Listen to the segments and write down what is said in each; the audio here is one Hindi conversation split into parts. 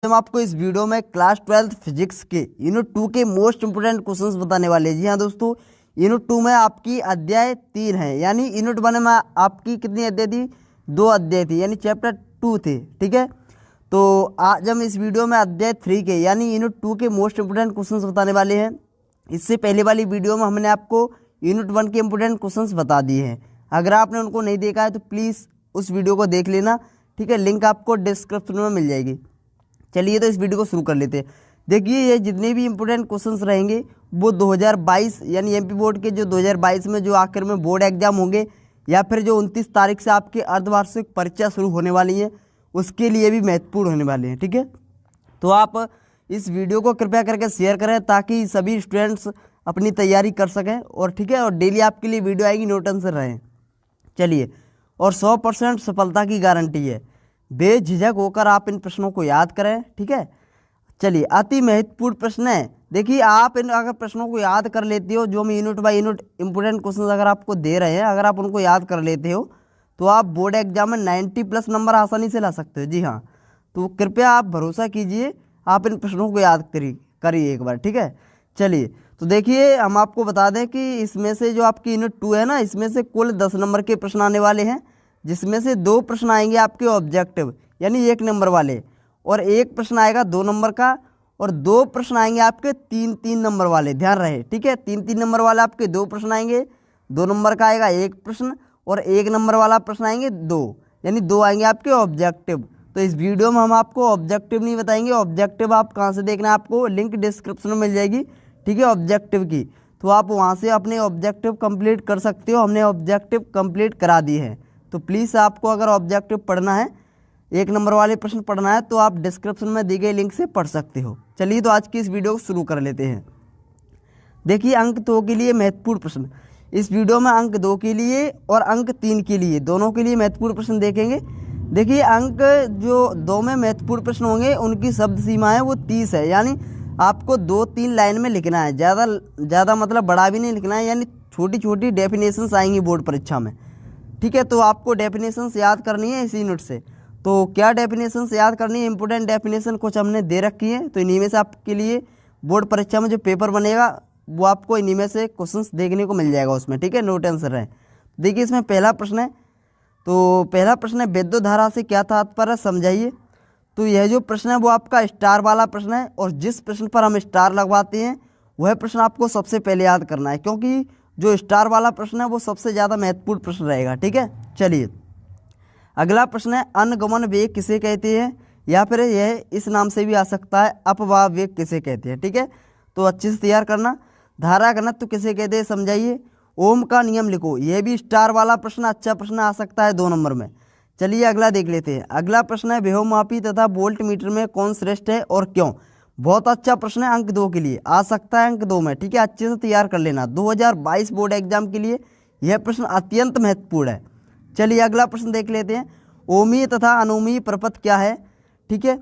हम आपको इस वीडियो में क्लास 12 फिजिक्स के यूनिट 2 के मोस्ट इंपोर्टेंट क्वेश्चंस बताने वाले हैं। जी हाँ दोस्तों, यूनिट 2 में आपकी अध्याय 3 है, यानी यूनिट 1 में आपकी कितनी अध्याय थी? 2 अध्याय थी, यानी चैप्टर 2 थे। ठीक है, तो आज हम इस वीडियो में अध्याय 3 के यानी यूनिट 2 के मोस्ट इंपोर्टेंट क्वेश्चंस बताने वाले हैं। इससे पहले वाली वीडियो में हमने आपको यूनिट 1 के इंपोर्टेंट क्वेश्चंस बता दिए हैं। अगर आपने उनको नहीं देखा है तो प्लीज़ उस वीडियो को देख लेना। ठीक है, लिंक आपको डिस्क्रिप्शन में मिल जाएगी। चलिए तो इस वीडियो को शुरू कर लेते हैं। देखिए, ये जितने भी इंपोर्टेंट क्वेश्चंस रहेंगे वो 2022 यानी एमपी बोर्ड के जो 2022 में जो आखिर में बोर्ड एग्जाम होंगे या फिर जो 29 तारीख से आपके अर्धवार्षिक परीक्षा शुरू होने वाली है उसके लिए भी महत्वपूर्ण होने वाले हैं। ठीक है, तो आप इस वीडियो को कृपया करके शेयर करें ताकि सभी स्टूडेंट्स अपनी तैयारी कर सकें। और ठीक है, और डेली आपके लिए वीडियो आएगी, नो टेंशन रहें। चलिए, और 100% सफलता की गारंटी है। बेझिझक होकर आप इन प्रश्नों को याद करें। ठीक है, चलिए, अति महत्वपूर्ण प्रश्न है। देखिए, आप इन अगर प्रश्नों को याद कर लेते हो, जो हम unit by unit important question अगर आपको दे रहे हैं, अगर आप उनको याद कर लेते हो तो आप बोर्ड एग्जाम में 90+ नंबर आसानी से ला सकते हो। जी हाँ, तो कृपया आप भरोसा कीजिए, आप इन प्रश्नों को याद करिए एक बार। ठीक है, चलिए, तो देखिए, हम आपको बता दें कि इसमें से जो आपकी यूनिट 2 है ना, इसमें से कुल 10 नंबर के प्रश्न आने वाले हैं, जिसमें से 2 प्रश्न आएंगे आपके ऑब्जेक्टिव यानी 1 नंबर वाले, और 1 प्रश्न आएगा 2 नंबर का, और 2 प्रश्न आएंगे आपके 3-3 नंबर वाले। ध्यान रहे, ठीक है, 3-3 नंबर वाले आपके 2 प्रश्न आएंगे, 2 नंबर का आएगा 1 प्रश्न, और 1 नंबर वाला प्रश्न आएंगे 2, यानी 2 आएंगे आपके ऑब्जेक्टिव। तो इस वीडियो में हम आपको ऑब्जेक्टिव नहीं बताएंगे। ऑब्जेक्टिव आप कहाँ से देखना है, आपको लिंक डिस्क्रिप्शन में मिल जाएगी। ठीक है, ऑब्जेक्टिव की, तो आप वहाँ से अपने ऑब्जेक्टिव कंप्लीट कर सकते हो। हमने ऑब्जेक्टिव कंप्लीट करा दिए हैं, तो प्लीज़ आपको अगर ऑब्जेक्टिव पढ़ना है, 1 नंबर वाले प्रश्न पढ़ना है, तो आप डिस्क्रिप्शन में दी गई लिंक से पढ़ सकते हो। चलिए, तो आज की इस वीडियो को शुरू कर लेते हैं। देखिए, अंक 2 के लिए महत्वपूर्ण प्रश्न। इस वीडियो में अंक 2 के लिए और अंक 3 के लिए, दोनों के लिए महत्वपूर्ण प्रश्न देखेंगे। देखिए, अंक जो 2 में महत्वपूर्ण प्रश्न होंगे उनकी शब्द सीमा है वो 30 है, यानी आपको 2-3 लाइन में लिखना है, ज़्यादा मतलब बड़ा भी नहीं लिखना है, यानी छोटी छोटी डेफिनेशंस आएंगी बोर्ड परीक्षा में। ठीक है, तो आपको डेफिनेशंस याद करनी है इस यूनिट से। तो क्या डेफिनेशंस याद करनी है? इंपोर्टेंट डेफिनेशन कुछ हमने दे रखी है, तो इन्हीं में से आपके लिए बोर्ड परीक्षा में जो पेपर बनेगा वो आपको इन्हीं में से क्वेश्चंस देखने को मिल जाएगा उसमें। ठीक है, नो टेंशन रहे। देखिए, इसमें पहला प्रश्न है, तो पहला प्रश्न है विद्युत धारा से क्या तात्पर्य, समझाइए। तो यह जो प्रश्न है वो आपका स्टार वाला प्रश्न है, और जिस प्रश्न पर हम स्टार लगवाते हैं वह प्रश्न आपको सबसे पहले याद करना है, क्योंकि जो स्टार वाला प्रश्न है वो सबसे ज़्यादा महत्वपूर्ण प्रश्न रहेगा। ठीक है, चलिए, अगला प्रश्न है अनुगमन वेग किसे कहते हैं, या फिर यह इस नाम से भी आ सकता है अपवाह वेग किसे कहते हैं। ठीक है, तो अच्छे से तैयार करना। धारा घनत्व किसे कहते हैं, समझाइए। ओम का नियम लिखो, यह भी स्टार वाला प्रश्न, अच्छा प्रश्न आ सकता है 2 नंबर में। चलिए, अगला देख लेते हैं। अगला प्रश्न है विभवमापी तथा वोल्ट मीटर में कौन श्रेष्ठ है और क्यों। बहुत अच्छा प्रश्न है, अंक 2 के लिए आ सकता है, अंक 2 में। ठीक है, अच्छे से तैयार कर लेना, 2022 बोर्ड एग्जाम के लिए यह प्रश्न अत्यंत महत्वपूर्ण है। चलिए, अगला प्रश्न देख लेते हैं। ओमीय तथा अनुमीय प्रपथ क्या है। ठीक है,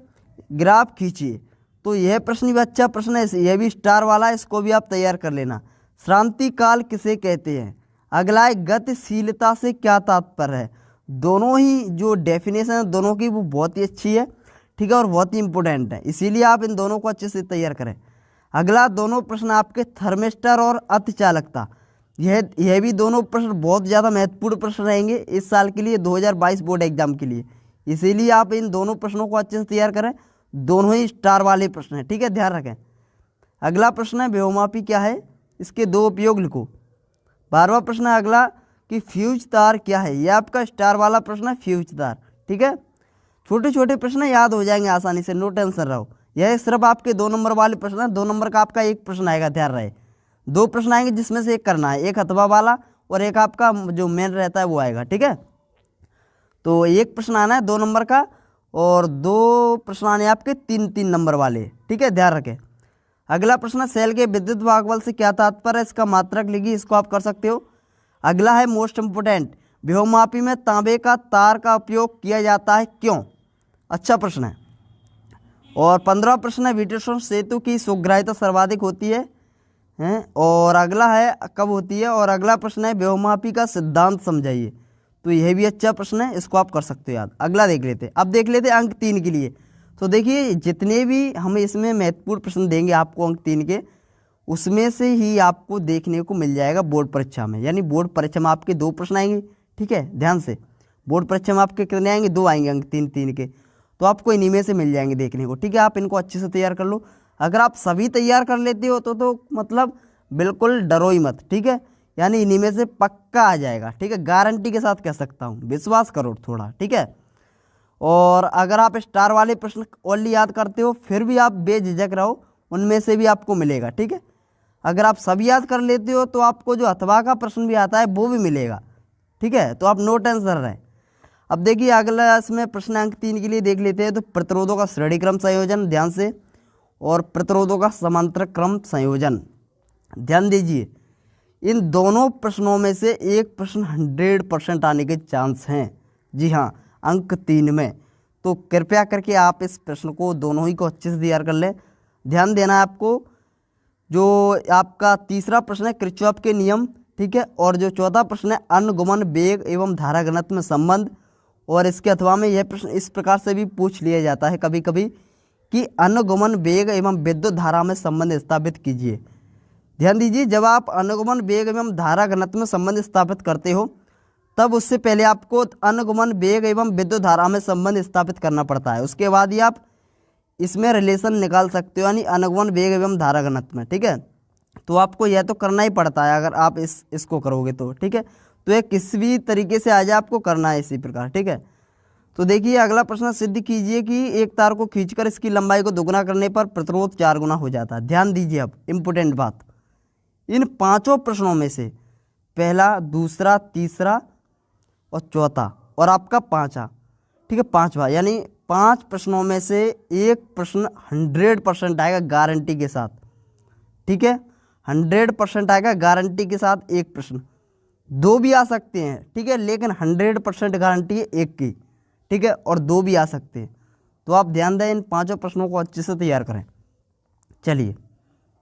ग्राफ खींचिए। तो यह प्रश्न भी अच्छा प्रश्न है, यह भी स्टार वाला है, इसको भी आप तैयार कर लेना। श्रांति काल किसे कहते हैं। अगला है गतिशीलता से क्या तात्पर्य है। दोनों ही जो डेफिनेशन है दोनों की वो बहुत ही अच्छी है। ठीक है, और बहुत ही इंपॉर्टेंट है, इसीलिए आप इन दोनों को अच्छे से तैयार करें। अगला दोनों प्रश्न आपके थर्मिस्टर और अतिचालकता, यह भी दोनों प्रश्न बहुत ज़्यादा महत्वपूर्ण प्रश्न रहेंगे इस साल के लिए, 2022 बोर्ड एग्जाम के लिए, इसीलिए आप इन दोनों प्रश्नों को अच्छे से तैयार करें। दोनों ही स्टार वाले प्रश्न हैं। ठीक है, ध्यान रखें। अगला प्रश्न है विभवमापी क्या है, इसके 2 उपयोग लिखो। 12वां प्रश्न है अगला कि फ्यूज तार क्या है, यह आपका स्टार वाला प्रश्न है, फ्यूज तार। ठीक है, छोटे छोटे प्रश्न याद हो जाएंगे आसानी से, नो टेंशन रहो। यह सिर्फ आपके 2 नंबर वाले प्रश्न है, 2 नंबर का आपका 1 प्रश्न आएगा, ध्यान रहे। 2 प्रश्न आएंगे जिसमें से एक करना है, एक हथवा वाला और एक आपका जो मेन रहता है वो आएगा। ठीक है, तो 1 प्रश्न आना है 2 नंबर का, और 2 प्रश्न आने आपके 3-3 नंबर वाले। ठीक है, ध्यान रखें। अगला प्रश्न है सेल के विद्युत भागबल से क्या तात्पर्य है, इसका मात्रक लिखिए, इसको आप कर सकते हो। अगला है मोस्ट इंपोर्टेंट, विभवमापी में तांबे का तार का उपयोग किया जाता है, क्यों। अच्छा प्रश्न है। और 15वां प्रश्न है विटर्सन सेतु की सुग्राह्यता सर्वाधिक होती है, और अगला है कब होती है, और अगला प्रश्न है विभवमापी का सिद्धांत समझाइए। तो यह भी अच्छा प्रश्न है, इसको आप कर सकते हो याद। अगला देख लेते हैं। अब देख लेते हैं अंक 3 के लिए। तो देखिए जितने भी हम इसमें महत्वपूर्ण प्रश्न देंगे आपको अंक 3 के, उसमें से ही आपको देखने को मिल जाएगा बोर्ड परीक्षा में। यानी बोर्ड परीक्षा में आपके 2 प्रश्न आएंगे, ठीक है, ध्यान से। बोर्ड परीक्षा में आपके कितने आएंगे? 2 आएंगे अंक 3 के। तो आपको इन्हीं में से मिल जाएंगे देखने को, ठीक है। आप इनको अच्छे से तैयार कर लो। अगर आप सभी तैयार कर लेते हो तो मतलब बिल्कुल डरो ही मत, ठीक है। यानी इन्हीं में से पक्का आ जाएगा, ठीक है, गारंटी के साथ कह सकता हूँ, विश्वास करो थोड़ा, ठीक है। और अगर आप स्टार वाले प्रश्न ओनली याद करते हो फिर भी आप बेझिझक रहो, उनमें से भी आपको मिलेगा, ठीक है। अगर आप सभी याद कर लेते हो तो आपको जो अथवा का प्रश्न भी आता है वो भी मिलेगा, ठीक है। तो आप नो टेंशन रहें। अब देखिए अगला इसमें प्रश्न अंक 3 के लिए देख लेते हैं। तो प्रतिरोधों का श्रेणी क्रम संयोजन, ध्यान से, और प्रतिरोधों का समांतर क्रम संयोजन, ध्यान दीजिए। इन दोनों प्रश्नों में से एक प्रश्न 100% आने के चांस हैं, जी हाँ, अंक 3 में। तो कृपया करके आप इस प्रश्न को दोनों ही को अच्छे से तैयार कर लें। ध्यान देना है आपको। जो आपका तीसरा प्रश्न है किरचॉफ के नियम, ठीक है, और जो चौथा प्रश्न है अनुगमन वेग एवं धारा घनत्व में संबंध। और इसके अथवा में यह प्रश्न इस प्रकार से भी पूछ लिया जाता है कभी कभी कि अनुगमन वेग एवं विद्युत धारा में संबंध स्थापित कीजिए। ध्यान दीजिए, जब आप अनुगमन वेग एवं धारा घनत्व में संबंध स्थापित करते हो तब उससे पहले आपको अनुगमन वेग एवं विद्युत धारा में संबंध स्थापित करना पड़ता है। उसके बाद ही आप इसमें रिलेशन निकाल सकते हो, यानी अनुगमन वेग एवं धारा घनत्व में, ठीक है। तो आपको यह तो करना ही पड़ता है अगर आप इसको करोगे तो, ठीक है। तो ये किसी भी तरीके से आ जाए आपको करना है इसी प्रकार, ठीक है। तो देखिए अगला प्रश्न, सिद्ध कीजिए कि एक तार को खींचकर इसकी लंबाई को दोगुना करने पर प्रतिरोध 4 गुना हो जाता है। ध्यान दीजिए, अब इम्पोर्टेंट बात, इन 5 प्रश्नों में से पहला, दूसरा, तीसरा और चौथा और आपका 5वां, ठीक है, 5वां, यानी 5 प्रश्नों में से एक प्रश्न 100% आएगा गारंटी के साथ, ठीक है। 100% आएगा गारंटी के साथ एक प्रश्न, 2 भी आ सकते हैं, ठीक है, लेकिन 100% गारंटी है एक की, ठीक है, और 2 भी आ सकते हैं। तो आप ध्यान दें, इन 5 प्रश्नों को अच्छे से तैयार करें। चलिए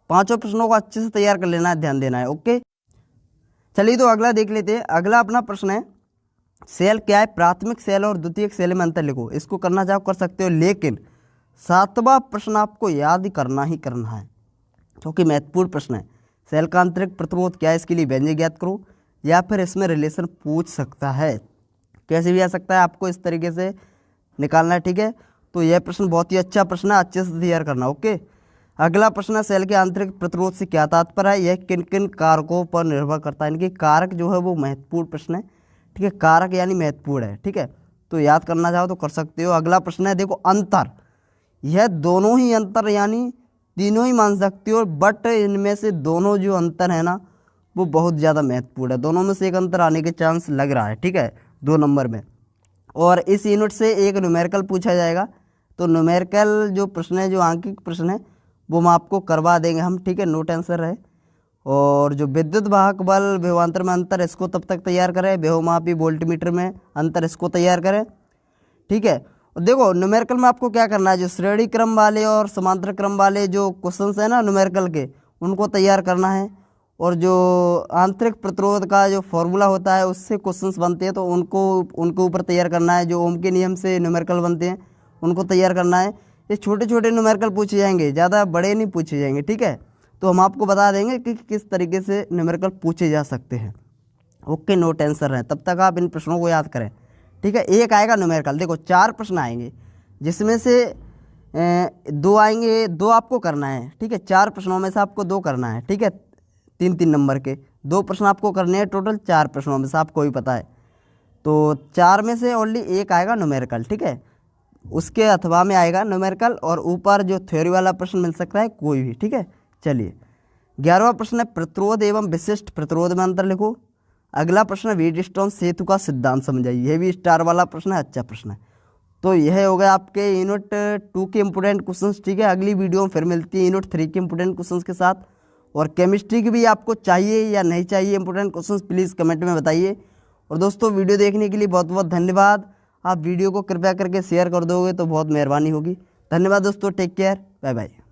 5 प्रश्नों को अच्छे से तैयार कर लेना है, ध्यान देना है, ओके। चलिए तो अगला देख लेते हैं। अगला अपना प्रश्न है, सेल क्या है? प्राथमिक सेल और द्वितीयक सेल में अंतर लिखो। इसको करना चाहो कर सकते हो, लेकिन 7वां प्रश्न आपको याद ही करना है, क्योंकि महत्वपूर्ण प्रश्न है। सेल का आंतरिक प्रतिरोध क्या है, इसके लिए व्यंजक ज्ञात करो, या फिर इसमें रिलेशन पूछ सकता है, कैसे भी आ सकता है, आपको इस तरीके से निकालना है, ठीक है। तो यह प्रश्न बहुत ही अच्छा प्रश्न है, अच्छे से तैयार करना, ओके। अगला प्रश्न है, सेल के आंतरिक प्रतिरोध से क्या तात्पर्य है? यह किन किन कारकों पर निर्भर करता है? इनके कारक जो है वो महत्वपूर्ण प्रश्न है, ठीक है, कारक यानी महत्वपूर्ण है, ठीक है। तो याद करना चाहो तो कर सकते हो। अगला प्रश्न है, देखो अंतर, यह दोनों ही अंतर यानी तीनों ही मान सकते हो, बट इनमें से दोनों जो अंतर है ना वो बहुत ज़्यादा महत्वपूर्ण है। दोनों में से एक अंतर आने के चांस लग रहा है, ठीक है, 2 नंबर में। और इस यूनिट से एक न्यूमेरिकल पूछा जाएगा। तो न्यूमेरिकल जो प्रश्न है, जो आंकिक प्रश्न है, वो हम आपको करवा देंगे हम, ठीक है, नो टेंशन रहे। और जो विद्युत वाहक बल विभवांतर में अंतर, इसको तब तक तैयार करें। विभवमापी वोल्टमीटर में अंतर, इसको तैयार करें, ठीक है। और देखो न्यूमेरिकल में आपको क्या करना है, जो श्रेणी क्रम वाले और समांतर क्रम वाले जो क्वेश्चंस है ना न्यूमेरिकल के, उनको तैयार करना है। और जो आंतरिक प्रतिरोध का जो फॉर्मूला होता है उससे क्वेश्चंस बनते हैं, तो उनके ऊपर तैयार करना है। जो ओम के नियम से न्यूमेरिकल बनते हैं उनको तैयार करना है। ये छोटे छोटे न्यूमेरिकल पूछे जाएंगे, ज़्यादा बड़े नहीं पूछे जाएंगे, ठीक है। तो हम आपको बता देंगे कि किस तरीके से न्यूमेरिकल पूछे जा सकते हैं, ओके, नो टेंशन रहे। तब तक आप इन प्रश्नों को याद करें, ठीक है। एक आएगा न्यूमेरिकल, देखो 4 प्रश्न आएंगे, जिसमें से 2 आएंगे, 2 आपको करना है, ठीक है। 4 प्रश्नों में से आपको 2 करना है, ठीक है, 3-3 नंबर के 2 प्रश्न आपको करने हैं, टोटल 4 प्रश्नों में से, आपको भी पता है। तो 4 में से ओनली एक आएगा न्यूमेरिकल, ठीक है, उसके अथवा में आएगा न्यूमेरिकल, और ऊपर जो थ्योरी वाला प्रश्न मिल सकता है कोई भी, ठीक है। चलिए 11वां प्रश्न है, प्रतिरोध एवं विशिष्ट प्रतिरोध में अंतर लिखो। अगला प्रश्न है, व्हीटस्टोन सेतु का सिद्धांत समझाइए। यह भी स्टार वाला प्रश्न है, अच्छा प्रश्न है। तो यह हो गया आपके यूनिट 2 के इंपोर्टेंट क्वेश्चंस, ठीक है। अगली वीडियो में फिर मिलती है यूनिट 3 के इंपोर्टेंट क्वेश्चंस के साथ। और केमिस्ट्री की भी आपको चाहिए या नहीं चाहिए इंपोर्टेंट क्वेश्चंस, प्लीज़ कमेंट में बताइए। और दोस्तों वीडियो देखने के लिए बहुत बहुत धन्यवाद। आप वीडियो को कृपया करके शेयर कर दोगे तो बहुत मेहरबानी होगी। धन्यवाद दोस्तों, टेक केयर, बाय बाय।